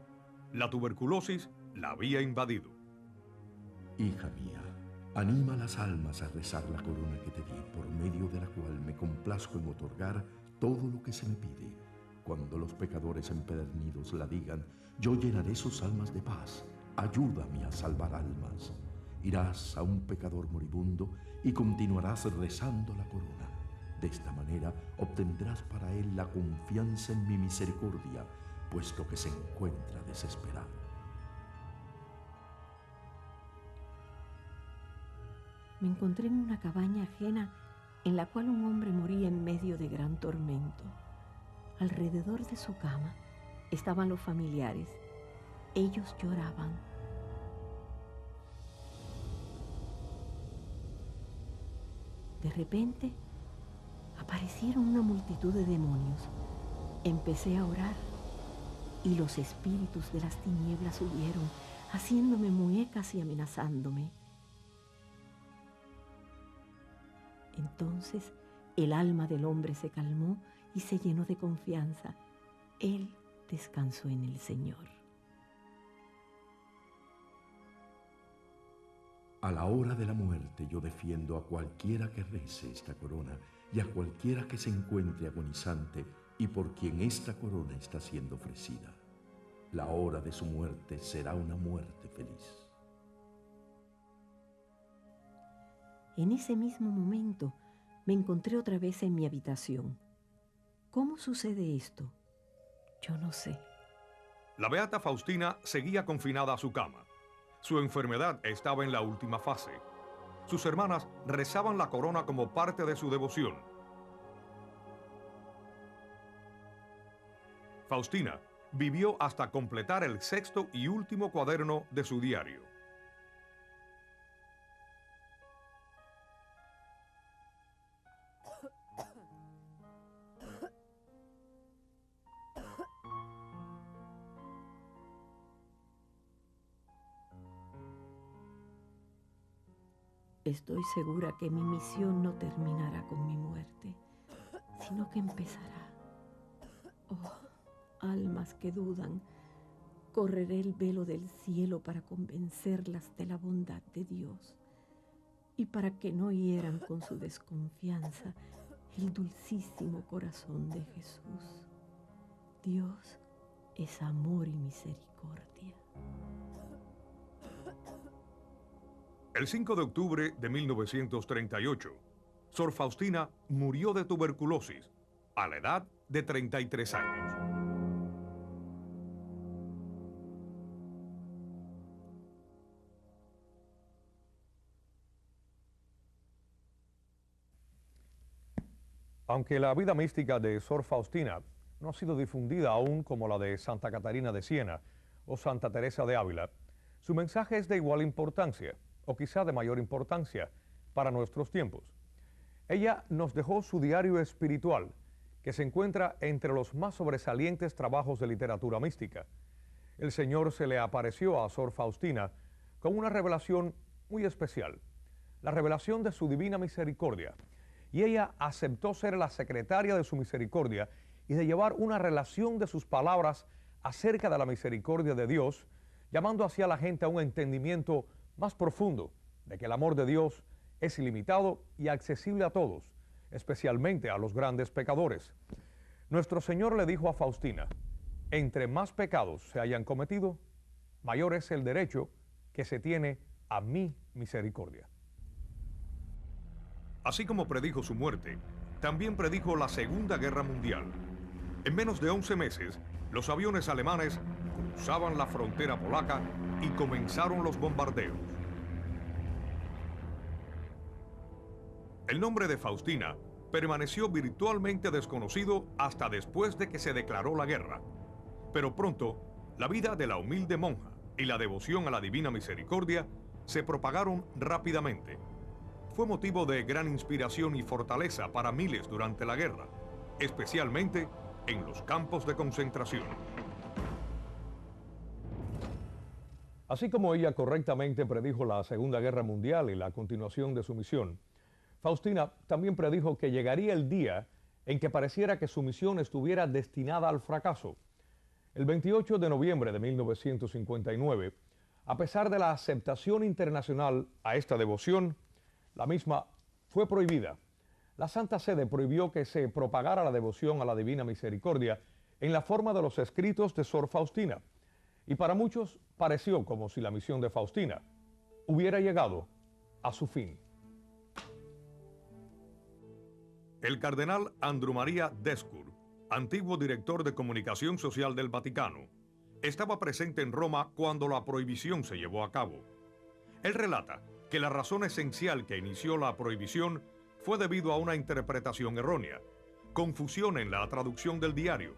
La tuberculosis la había invadido. Hija mía, Anima a las almas a rezar la corona que te di, por medio de la cual me complazco en otorgar todo lo que se me pide. Cuando los pecadores empedernidos la digan, yo llenaré sus almas de paz. Ayúdame a salvar almas. Irás a un pecador moribundo y continuarás rezando la corona. De esta manera obtendrás para él la confianza en mi misericordia, puesto que se encuentra desesperado. Me encontré en una cabaña ajena en la cual un hombre moría en medio de gran tormento. Alrededor de su cama estaban los familiares. Ellos lloraban. De repente, aparecieron una multitud de demonios. Empecé a orar y los espíritus de las tinieblas subieron, haciéndome muecas y amenazándome. Entonces el alma del hombre se calmó y se llenó de confianza. Él descansó en el Señor. A la hora de la muerte yo defiendo a cualquiera que rece esta corona y a cualquiera que se encuentre agonizante y por quien esta corona está siendo ofrecida. La hora de su muerte será una muerte feliz. En ese mismo momento me encontré otra vez en mi habitación. ¿Cómo sucede esto? Yo no sé. La beata Faustina seguía confinada a su cama. Su enfermedad estaba en la última fase. Sus hermanas rezaban la corona como parte de su devoción. Faustina vivió hasta completar el sexto y último cuaderno de su diario. Estoy segura que mi misión no terminará con mi muerte, sino que empezará. Oh, almas que dudan, correré el velo del cielo para convencerlas de la bondad de Dios y para que no hieran con su desconfianza el dulcísimo corazón de Jesús. Dios es amor y misericordia. El 5 de octubre de 1938, Sor Faustina murió de tuberculosis a la edad de 33 años. Aunque la vida mística de Sor Faustina no ha sido difundida aún como la de Santa Catarina de Siena o Santa Teresa de Ávila, su mensaje es de igual importancia, o quizá de mayor importancia, para nuestros tiempos. Ella nos dejó su diario espiritual, que se encuentra entre los más sobresalientes trabajos de literatura mística. El Señor se le apareció a Sor Faustina con una revelación muy especial, la revelación de su divina misericordia, y ella aceptó ser la secretaria de su misericordia y de llevar una relación de sus palabras acerca de la misericordia de Dios, llamando así a la gente a un entendimiento más profundo de que el amor de Dios es ilimitado y accesible a todos, especialmente a los grandes pecadores. Nuestro Señor le dijo a Faustina: entre más pecados se hayan cometido, mayor es el derecho que se tiene a mi misericordia. Así como predijo su muerte, también predijo la Segunda Guerra Mundial. En menos de 11 meses, los aviones alemanes cruzaban la frontera polaca y comenzaron los bombardeos. El nombre de Faustina permaneció virtualmente desconocido hasta después de que se declaró la guerra. Pero pronto, la vida de la humilde monja y la devoción a la Divina Misericordia se propagaron rápidamente. Fue motivo de gran inspiración y fortaleza para miles durante la guerra, especialmente en los campos de concentración. Así como ella correctamente predijo la Segunda Guerra Mundial y la continuación de su misión, Faustina también predijo que llegaría el día en que pareciera que su misión estuviera destinada al fracaso. El 28 de noviembre de 1959, A pesar de la aceptación internacional a esta devoción, la misma fue prohibida. La Santa Sede prohibió que se propagara la devoción a la Divina Misericordia en la forma de los escritos de Sor Faustina. Y para muchos pareció como si la misión de Faustina hubiera llegado a su fin. El cardenal Andrew Maria Descour, antiguo director de comunicación social del Vaticano, estaba presente en Roma cuando la prohibición se llevó a cabo. Él relata que la razón esencial que inició la prohibición fue debido a una interpretación errónea, confusión en la traducción del diario,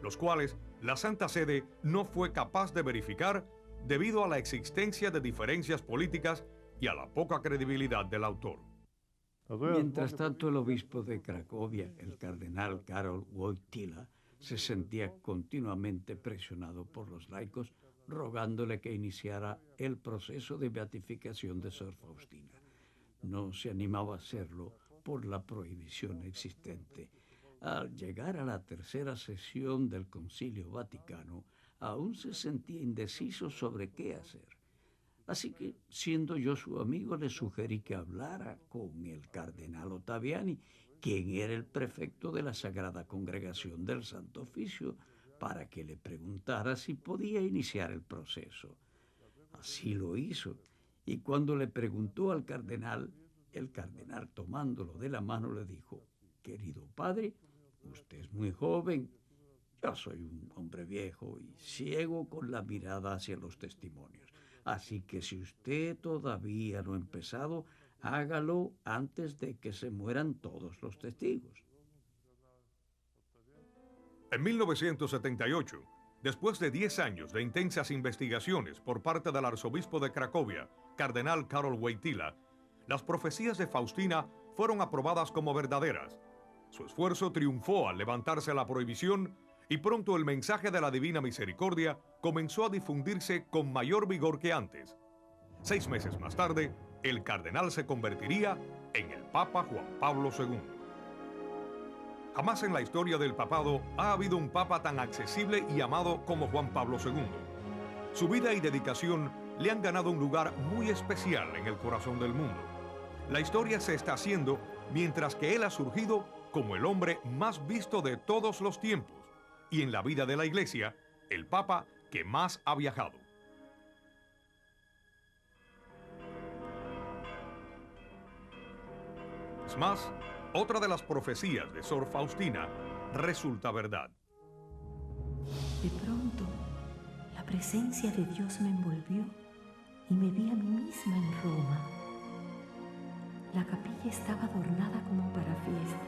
los cuales la Santa Sede no fue capaz de verificar debido a la existencia de diferencias políticas y a la poca credibilidad del autor. Mientras tanto, el obispo de Cracovia, el cardenal Karol Wojtyła, se sentía continuamente presionado por los laicos, rogándole que iniciara el proceso de beatificación de Sor Faustina. No se animaba a hacerlo por la prohibición existente. Al llegar a la tercera sesión del Concilio Vaticano, aún se sentía indeciso sobre qué hacer. Así que, siendo yo su amigo, le sugerí que hablara con el cardenal Ottaviani, quien era el prefecto de la Sagrada Congregación del Santo Oficio, para que le preguntara si podía iniciar el proceso. Así lo hizo, y cuando le preguntó al cardenal, el cardenal, tomándolo de la mano, le dijo: «Querido padre, usted es muy joven, yo soy un hombre viejo y ciego con la mirada hacia los testimonios. Así que si usted todavía no ha empezado, hágalo antes de que se mueran todos los testigos». En 1978, después de 10 años de intensas investigaciones por parte del arzobispo de Cracovia, cardenal Karol Wojtyła, las profecías de Faustina fueron aprobadas como verdaderas. Su esfuerzo triunfó al levantarse la prohibición y pronto el mensaje de la Divina Misericordia comenzó a difundirse con mayor vigor que antes. 6 meses más tarde, el cardenal se convertiría en el Papa Juan Pablo II. Jamás en la historia del papado ha habido un papa tan accesible y amado como Juan Pablo II. Su vida y dedicación le han ganado un lugar muy especial en el corazón del mundo. La historia se está haciendo mientras que él ha surgido como el hombre más visto de todos los tiempos y en la vida de la Iglesia, el papa que más ha viajado. Es más, otra de las profecías de Sor Faustina resulta verdad. De pronto, la presencia de Dios me envolvió y me vi a mí misma en Roma. La capilla estaba adornada como para fiesta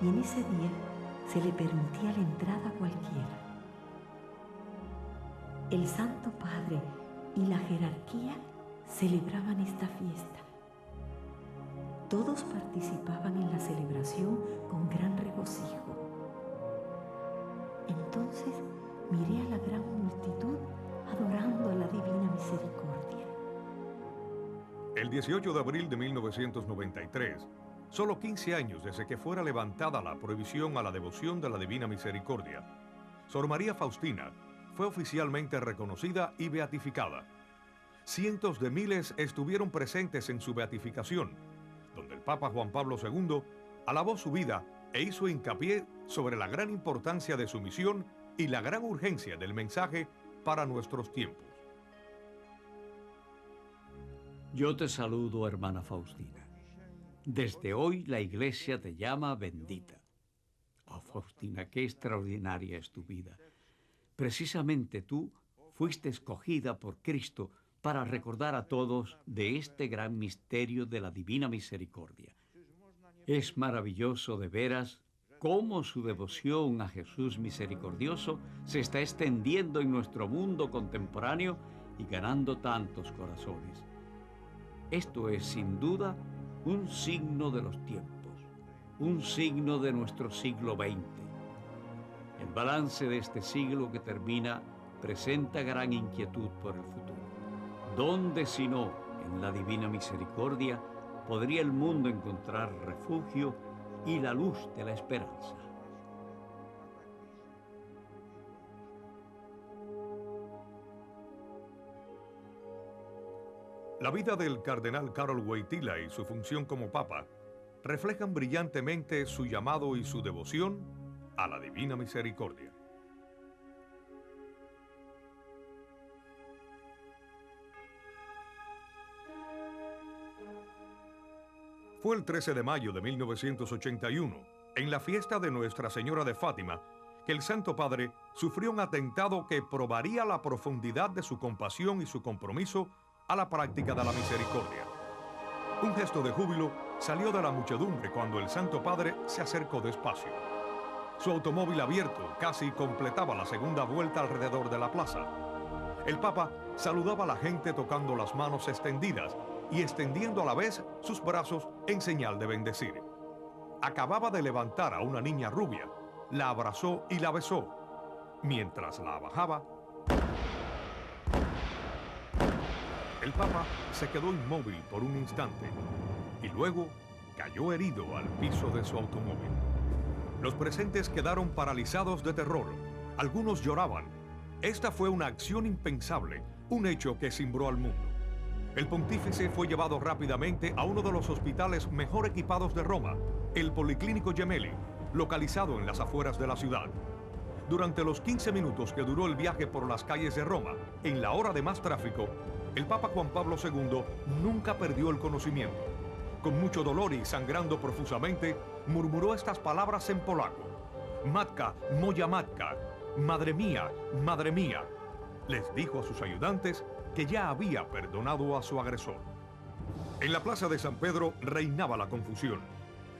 y en ese día se le permitía la entrada a cualquiera. El Santo Padre y la jerarquía celebraban esta fiesta. Todos participaban en la celebración con gran regocijo. Entonces miré a la gran multitud adorando a la Divina Misericordia. El 18 de abril de 1993, solo 15 años desde que fuera levantada la prohibición a la devoción de la Divina Misericordia, Sor María Faustina fue oficialmente reconocida y beatificada. Cientos de miles estuvieron presentes en su beatificación, donde el Papa Juan Pablo II alabó su vida e hizo hincapié sobre la gran importancia de su misión y la gran urgencia del mensaje para nuestros tiempos. Yo te saludo, hermana Faustina. Desde hoy la Iglesia te llama bendita. Oh, Faustina, qué extraordinaria es tu vida. Precisamente tú fuiste escogida por Cristo para recordar a todos de este gran misterio de la Divina Misericordia. Es maravilloso de veras cómo su devoción a Jesús misericordioso se está extendiendo en nuestro mundo contemporáneo y ganando tantos corazones. Esto es, sin duda, un signo de los tiempos, un signo de nuestro siglo XX. El balance de este siglo que termina presenta gran inquietud por el futuro. ¿Dónde, si no en la Divina Misericordia, podría el mundo encontrar refugio y la luz de la esperanza? La vida del cardenal Karol Wojtyla y su función como papa reflejan brillantemente su llamado y su devoción a la Divina Misericordia. Fue el 13 de mayo de 1981, en la fiesta de Nuestra Señora de Fátima, que el Santo Padre sufrió un atentado que probaría la profundidad de su compasión y su compromiso a la práctica de la misericordia. Un gesto de júbilo salió de la muchedumbre cuando el Santo Padre se acercó despacio. Su automóvil abierto casi completaba la segunda vuelta alrededor de la plaza. El Papa saludaba a la gente tocando las manos extendidas y extendiendo a la vez sus brazos en señal de bendecir. Acababa de levantar a una niña rubia, la abrazó y la besó. Mientras la bajaba, el Papa se quedó inmóvil por un instante y luego cayó herido al piso de su automóvil. Los presentes quedaron paralizados de terror. Algunos lloraban. Esta fue una acción impensable, un hecho que cimbró al mundo. El pontífice fue llevado rápidamente a uno de los hospitales mejor equipados de Roma, el Policlínico Gemelli, localizado en las afueras de la ciudad. Durante los 15 minutos que duró el viaje por las calles de Roma, en la hora de más tráfico, el Papa Juan Pablo II nunca perdió el conocimiento. Con mucho dolor y sangrando profusamente, murmuró estas palabras en polaco: Matka, moja matka, madre mía, madre mía. Les dijo a sus ayudantes que ya había perdonado a su agresor. En la plaza de San Pedro reinaba la confusión.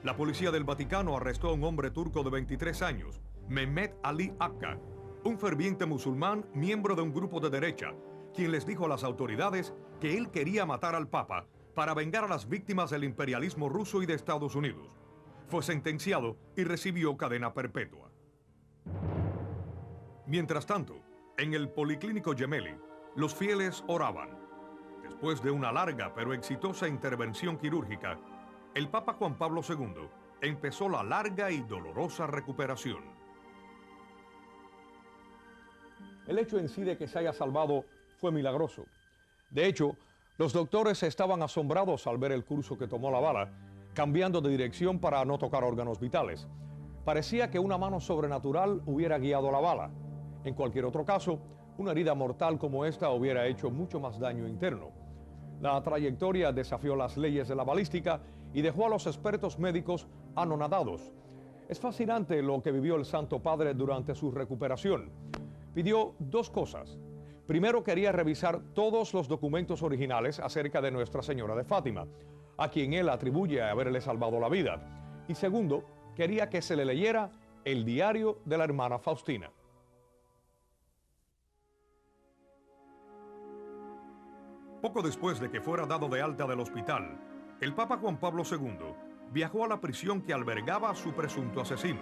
La policía del Vaticano arrestó a un hombre turco de 23 años, Mehmet Ali Akka, un ferviente musulmán miembro de un grupo de derecha, quien les dijo a las autoridades que él quería matar al Papa para vengar a las víctimas del imperialismo ruso y de Estados Unidos. Fue sentenciado y recibió cadena perpetua. Mientras tanto, en el Policlínico Gemelli, los fieles oraban. Después de una larga pero exitosa intervención quirúrgica, el Papa Juan Pablo II empezó la larga y dolorosa recuperación. El hecho en sí de que se haya salvado fue milagroso. De hecho, los doctores estaban asombrados al ver el curso que tomó la bala, cambiando de dirección para no tocar órganos vitales. Parecía que una mano sobrenatural hubiera guiado la bala. En cualquier otro caso, una herida mortal como esta hubiera hecho mucho más daño interno. La trayectoria desafió las leyes de la balística y dejó a los expertos médicos anonadados. Es fascinante lo que vivió el Santo Padre durante su recuperación. Pidió dos cosas. Primero, quería revisar todos los documentos originales acerca de Nuestra Señora de Fátima, a quien él atribuye haberle salvado la vida. Y segundo, quería que se le leyera el diario de la hermana Faustina. Poco después de que fuera dado de alta del hospital, el Papa Juan Pablo II viajó a la prisión que albergaba a su presunto asesino.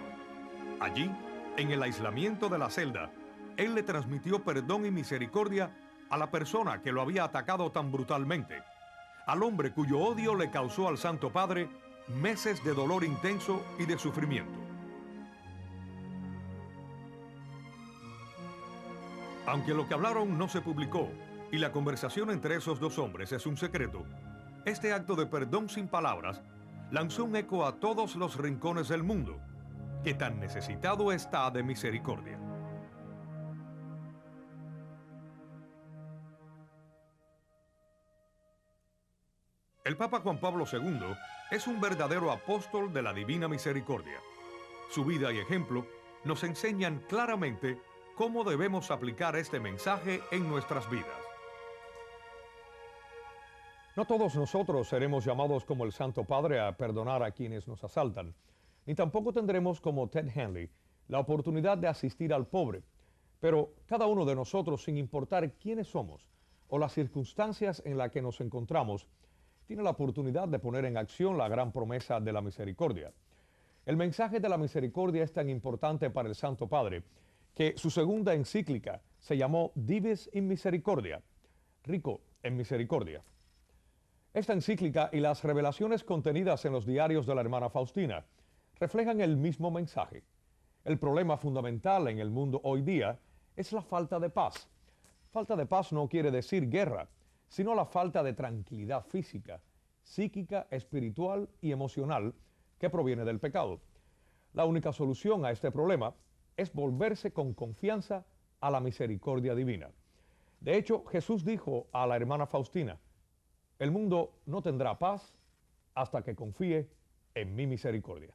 Allí, en el aislamiento de la celda, él le transmitió perdón y misericordia a la persona que lo había atacado tan brutalmente, al hombre cuyo odio le causó al Santo Padre meses de dolor intenso y de sufrimiento. Aunque lo que hablaron no se publicó y la conversación entre esos dos hombres es un secreto, este acto de perdón sin palabras lanzó un eco a todos los rincones del mundo, que tan necesitado está de misericordia. El Papa Juan Pablo II es un verdadero apóstol de la Divina Misericordia. Su vida y ejemplo nos enseñan claramente cómo debemos aplicar este mensaje en nuestras vidas. No todos nosotros seremos llamados como el Santo Padre a perdonar a quienes nos asaltan, ni tampoco tendremos como Ted Henley la oportunidad de asistir al pobre, pero cada uno de nosotros, sin importar quiénes somos o las circunstancias en las que nos encontramos, tiene la oportunidad de poner en acción la gran promesa de la misericordia. El mensaje de la misericordia es tan importante para el Santo Padre que su segunda encíclica se llamó Dives in Misericordia, rico en misericordia. Esta encíclica y las revelaciones contenidas en los diarios de la hermana Faustina reflejan el mismo mensaje. El problema fundamental en el mundo hoy día es la falta de paz. Falta de paz no quiere decir guerra, sino la falta de tranquilidad física, psíquica, espiritual y emocional que proviene del pecado. La única solución a este problema es volverse con confianza a la misericordia divina. De hecho, Jesús dijo a la hermana Faustina: el mundo no tendrá paz hasta que confíe en mi misericordia.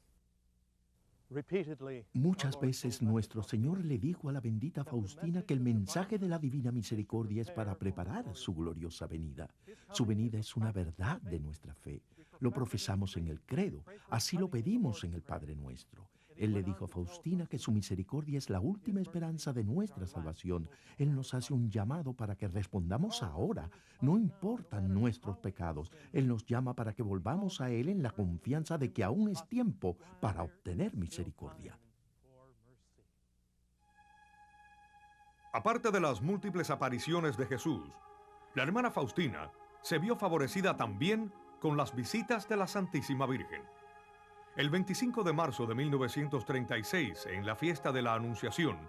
Muchas veces nuestro Señor le dijo a la bendita Faustina que el mensaje de la divina misericordia es para preparar su gloriosa venida. Su venida es una verdad de nuestra fe. Lo profesamos en el credo, así lo pedimos en el Padre Nuestro. Él le dijo a Faustina que su misericordia es la última esperanza de nuestra salvación. Él nos hace un llamado para que respondamos ahora. No importan nuestros pecados. Él nos llama para que volvamos a Él en la confianza de que aún es tiempo para obtener misericordia. Aparte de las múltiples apariciones de Jesús, la hermana Faustina se vio favorecida también con las visitas de la Santísima Virgen. El 25 de marzo de 1936, en la fiesta de la Anunciación,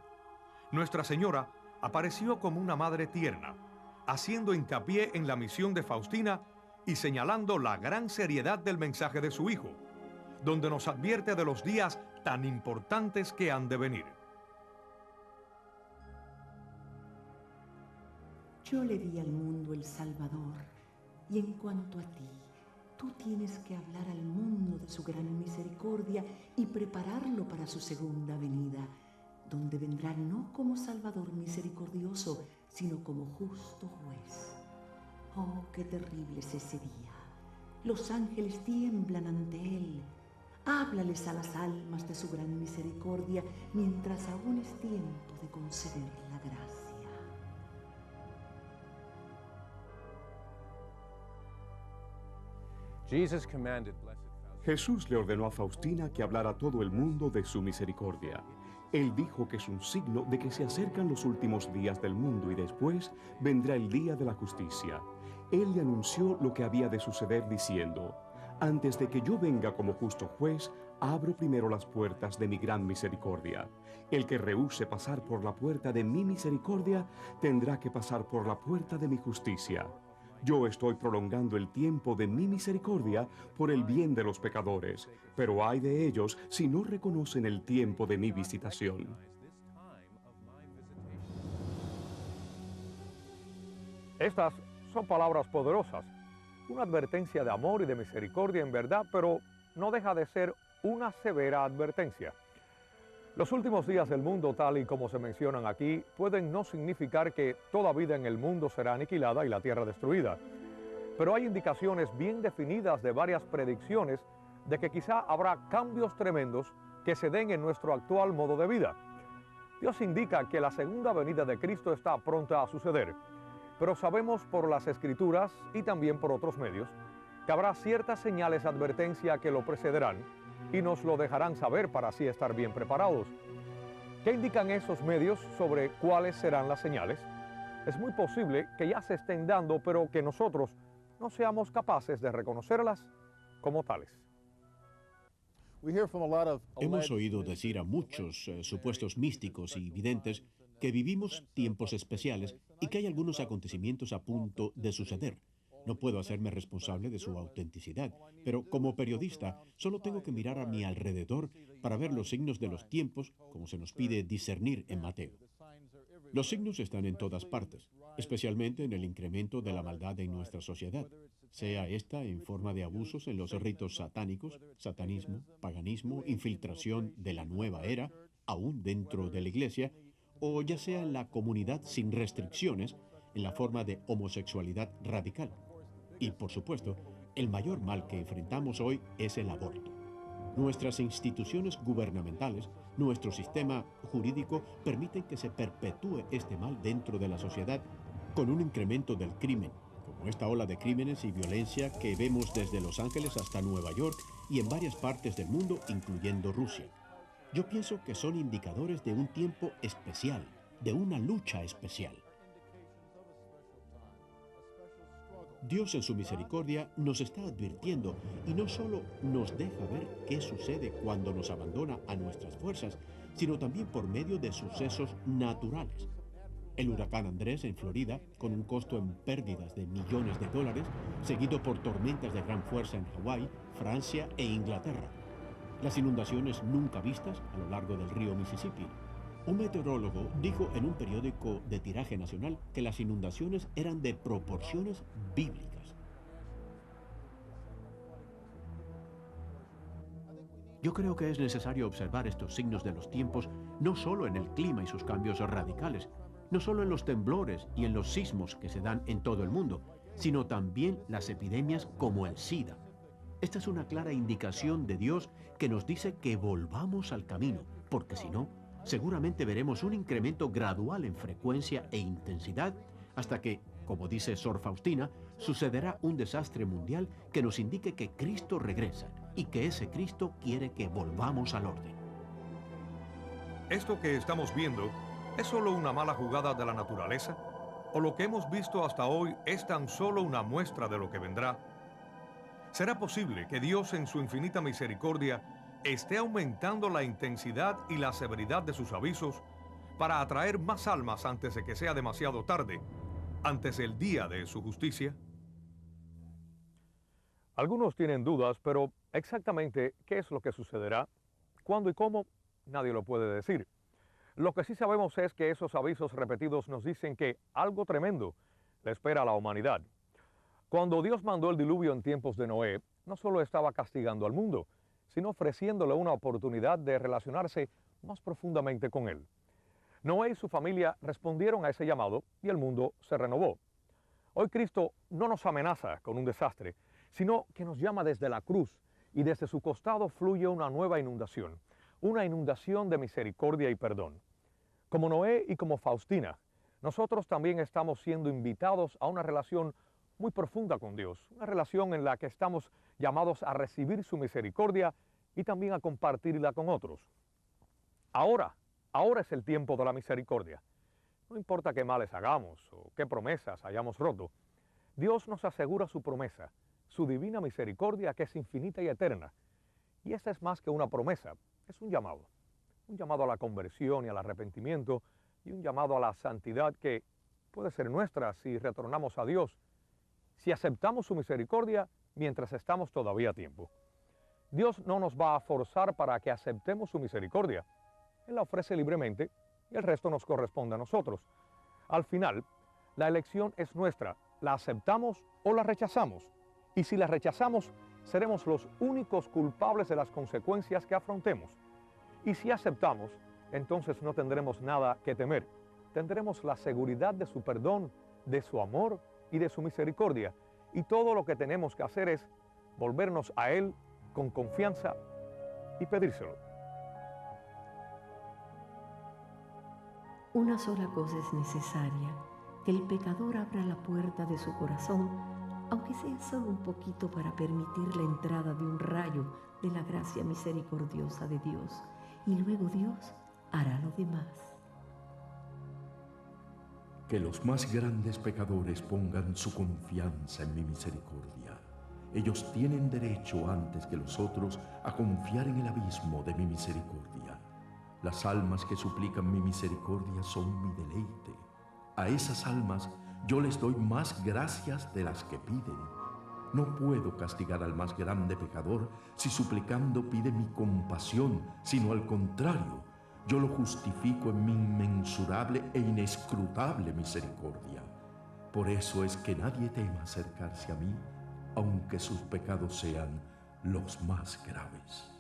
Nuestra Señora apareció como una madre tierna, haciendo hincapié en la misión de Faustina y señalando la gran seriedad del mensaje de su hijo, donde nos advierte de los días tan importantes que han de venir. Yo le di al mundo el Salvador, y en cuanto a ti, tú tienes que hablar al mundo de su gran misericordia y prepararlo para su segunda venida, donde vendrá no como Salvador misericordioso, sino como justo juez. Oh, qué terrible es ese día. Los ángeles tiemblan ante él. Háblales a las almas de su gran misericordia mientras aún es tiempo de conceder la gracia. Jesús le ordenó a Faustina que hablara a todo el mundo de su misericordia. Él dijo que es un signo de que se acercan los últimos días del mundo y después vendrá el día de la justicia. Él le anunció lo que había de suceder diciendo: antes de que yo venga como justo juez, abro primero las puertas de mi gran misericordia. El que rehúse pasar por la puerta de mi misericordia tendrá que pasar por la puerta de mi justicia. Yo estoy prolongando el tiempo de mi misericordia por el bien de los pecadores, pero ay de ellos si no reconocen el tiempo de mi visitación. Estas son palabras poderosas, una advertencia de amor y de misericordia en verdad, pero no deja de ser una severa advertencia. Los últimos días del mundo, tal y como se mencionan aquí, pueden no significar que toda vida en el mundo será aniquilada y la tierra destruida. Pero hay indicaciones bien definidas de varias predicciones de que quizá habrá cambios tremendos que se den en nuestro actual modo de vida. Dios indica que la segunda venida de Cristo está pronta a suceder, pero sabemos por las Escrituras y también por otros medios que habrá ciertas señales de advertencia que lo precederán y nos lo dejarán saber para así estar bien preparados. ¿Qué indican esos medios sobre cuáles serán las señales? Es muy posible que ya se estén dando, pero que nosotros no seamos capaces de reconocerlas como tales. Hemos oído decir a muchos supuestos místicos y videntes que vivimos tiempos especiales y que hay algunos acontecimientos a punto de suceder. No puedo hacerme responsable de su autenticidad, pero como periodista solo tengo que mirar a mi alrededor para ver los signos de los tiempos, como se nos pide discernir en Mateo. Los signos están en todas partes, especialmente en el incremento de la maldad en nuestra sociedad, sea esta en forma de abusos en los ritos satánicos, satanismo, paganismo, infiltración de la nueva era, aún dentro de la iglesia, o ya sea en la comunidad sin restricciones, en la forma de homosexualidad radical. Y, por supuesto, el mayor mal que enfrentamos hoy es el aborto. Nuestras instituciones gubernamentales, nuestro sistema jurídico permiten que se perpetúe este mal dentro de la sociedad con un incremento del crimen, como esta ola de crímenes y violencia que vemos desde Los Ángeles hasta Nueva York y en varias partes del mundo, incluyendo Rusia. Yo pienso que son indicadores de un tiempo especial, de una lucha especial. Dios en su misericordia nos está advirtiendo y no solo nos deja ver qué sucede cuando nos abandona a nuestras fuerzas, sino también por medio de sucesos naturales. el huracán Andrés en Florida, con un costo en pérdidas de millones de dólares, seguido por tormentas de gran fuerza en Hawái, Francia e Inglaterra. Las inundaciones nunca vistas a lo largo del río Mississippi. Un meteorólogo dijo en un periódico de tiraje nacional que las inundaciones eran de proporciones bíblicas. Yo creo que es necesario observar estos signos de los tiempos no solo en el clima y sus cambios radicales, no solo en los temblores y en los sismos que se dan en todo el mundo, sino también las epidemias como el SIDA. Esta es una clara indicación de Dios que nos dice que volvamos al camino, porque si no, seguramente veremos un incremento gradual en frecuencia e intensidad hasta que, como dice Sor Faustina, sucederá un desastre mundial que nos indique que Cristo regresa y que ese Cristo quiere que volvamos al orden. ¿Esto que estamos viendo es solo una mala jugada de la naturaleza? ¿O lo que hemos visto hasta hoy es tan solo una muestra de lo que vendrá? ¿Será posible que Dios en su infinita misericordia esté aumentando la intensidad y la severidad de sus avisos para atraer más almas antes de que sea demasiado tarde, antes del día de su justicia? Algunos tienen dudas, pero exactamente qué es lo que sucederá, cuándo y cómo, nadie lo puede decir. Lo que sí sabemos es que esos avisos repetidos nos dicen que algo tremendo le espera a la humanidad. Cuando Dios mandó el diluvio en tiempos de Noé, no solo estaba castigando al mundo, sino ofreciéndole una oportunidad de relacionarse más profundamente con él. Noé y su familia respondieron a ese llamado y el mundo se renovó. Hoy Cristo no nos amenaza con un desastre, sino que nos llama desde la cruz y desde su costado fluye una nueva inundación, una inundación de misericordia y perdón. Como Noé y como Faustina, nosotros también estamos siendo invitados a una relación muy profunda con Dios, una relación en la que estamos llamados a recibir su misericordia y también a compartirla con otros. Ahora es el tiempo de la misericordia. No importa qué males hagamos o qué promesas hayamos roto, Dios nos asegura su promesa, su divina misericordia que es infinita y eterna. Y esta es más que una promesa, es un llamado a la conversión y al arrepentimiento y un llamado a la santidad que puede ser nuestra si retornamos a Dios, si aceptamos su misericordia mientras estamos todavía a tiempo. Dios no nos va a forzar para que aceptemos su misericordia. Él la ofrece libremente y el resto nos corresponde a nosotros. Al final, la elección es nuestra, la aceptamos o la rechazamos. Y si la rechazamos, seremos los únicos culpables de las consecuencias que afrontemos. Y si aceptamos, entonces no tendremos nada que temer. Tendremos la seguridad de su perdón, de su amor y de su misericordia. Y todo lo que tenemos que hacer es volvernos a Él con confianza y pedírselo. Una sola cosa es necesaria, que el pecador abra la puerta de su corazón, aunque sea solo un poquito para permitir la entrada de un rayo de la gracia misericordiosa de Dios, y luego Dios hará lo demás. Que los más grandes pecadores pongan su confianza en mi misericordia. Ellos tienen derecho antes que los otros a confiar en el abismo de mi misericordia. Las almas que suplican mi misericordia son mi deleite. A esas almas yo les doy más gracias de las que piden. No puedo castigar al más grande pecador si suplicando pide mi compasión, sino al contrario, yo lo justifico en mi inmensurable e inescrutable misericordia. Por eso es que nadie tema acercarse a mí, aunque sus pecados sean los más graves.